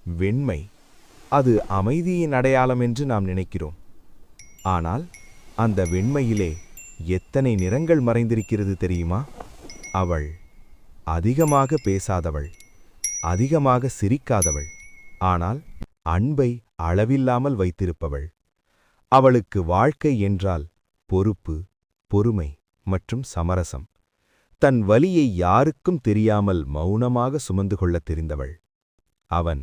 வெண்மை, அது அமைதியின் அடையாளம் என்று நாம் நினைக்கிறோம். ஆனால் அந்த வெண்மையிலே எத்தனை நிறங்கள் மறைந்திருக்கிறது தெரியுமா? அவள் அதிகமாக பேசாதவள், அதிகமாக சிரிக்காதவள், ஆனால் அன்பை அளவில்லாமல் வைத்திருப்பவள். அவளுக்கு வாழ்க்கை என்றால் பொறுப்பு, பொறுமை மற்றும் சமரசம். தன் வலியை யாருக்கும் தெரியாமல் மௌனமாக சுமந்து கொள்ளத் தெரிந்தவள். அவன்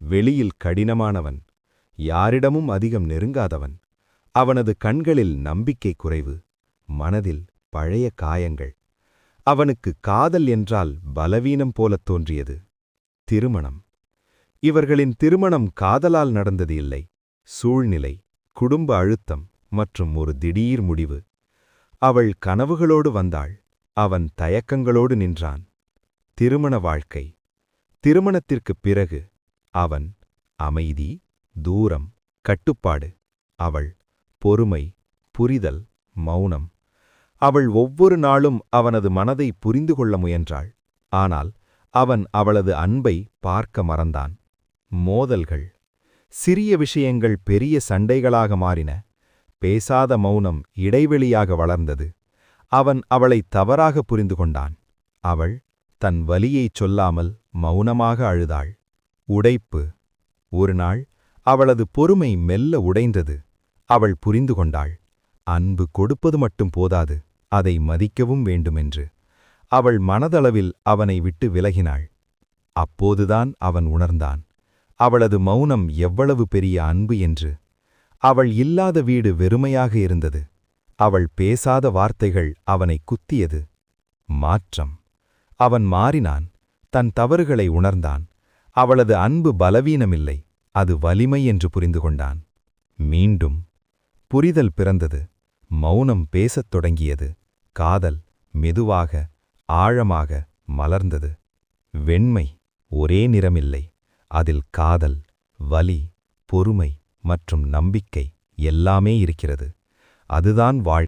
வெளியில் கடினமானவன், யாரிடமும் அதிகம் நெருங்காதவன். அவனது கண்களில் நம்பிக்கை குறைவு, மனதில் பழைய காயங்கள். அவனுக்கு காதல் என்றால் பலவீனம் போலத் தோன்றியது. திருமணம். இவர்களின் திருமணம் காதலால் நடந்தது இல்லை. சூழ்நிலை, குடும்ப அழுத்தம் மற்றும் ஒரு திடீர் முடிவு. அவள் கனவுகளோடு வந்தாள், அவன் தயக்கங்களோடு நின்றான். திருமண வாழ்க்கை. திருமணத்திற்குப் பிறகு அவன் அமைதி, தூரம், கட்டுப்பாடு. அவள் பொறுமை, புரிதல், மௌனம். அவள் ஒவ்வொரு நாளும் அவனது மனதை புரிந்து கொள்ள முயன்றாள். ஆனால் அவன் அவளது அன்பை பார்க்க மறந்தான். மோதல்கள். சிறிய விஷயங்கள் பெரிய சண்டைகளாக மாறின. பேசாத மௌனம் இடைவெளியாக வளர்ந்தது. அவன் அவளை தவறாக புரிந்து கொண்டான். அவள் தன் வலியைச் சொல்லாமல் மௌனமாக அழுதாள். உடைப்பு. ஒரு நாள் அவளது பொறுமை மெல்ல உடைந்தது. அவள் புரிந்து கொண்டாள், அன்பு கொடுப்பது மட்டும் போதாது, அதை மதிக்கவும் வேண்டுமென்று. அவள் மனதளவில் அவனை விட்டு விலகினாள். அப்போதுதான் அவன் உணர்ந்தான், அவளது மௌனம் எவ்வளவு பெரிய அன்பு என்று. அவள் இல்லாத வீடு வெறுமையாக இருந்தது. அவள் பேசாத வார்த்தைகள் அவனை குத்தியது. மாற்றம். அவன் மாறினான், தன் தவறுகளை உணர்ந்தான். அவளது அன்பு பலவீனமில்லை, அது வலிமை என்று புரிந்து கொண்டான். மீண்டும் புரிதல் பிறந்தது. மௌனம் பேசத் தொடங்கியது. காதல் மெதுவாக, ஆழமாக மலர்ந்தது. வெண்மை ஒரே நிறமில்லை, அதில் காதல், வலி, பொறுமை மற்றும் நம்பிக்கை எல்லாமே இருக்கிறது. அதுதான் வாழ்க்கை.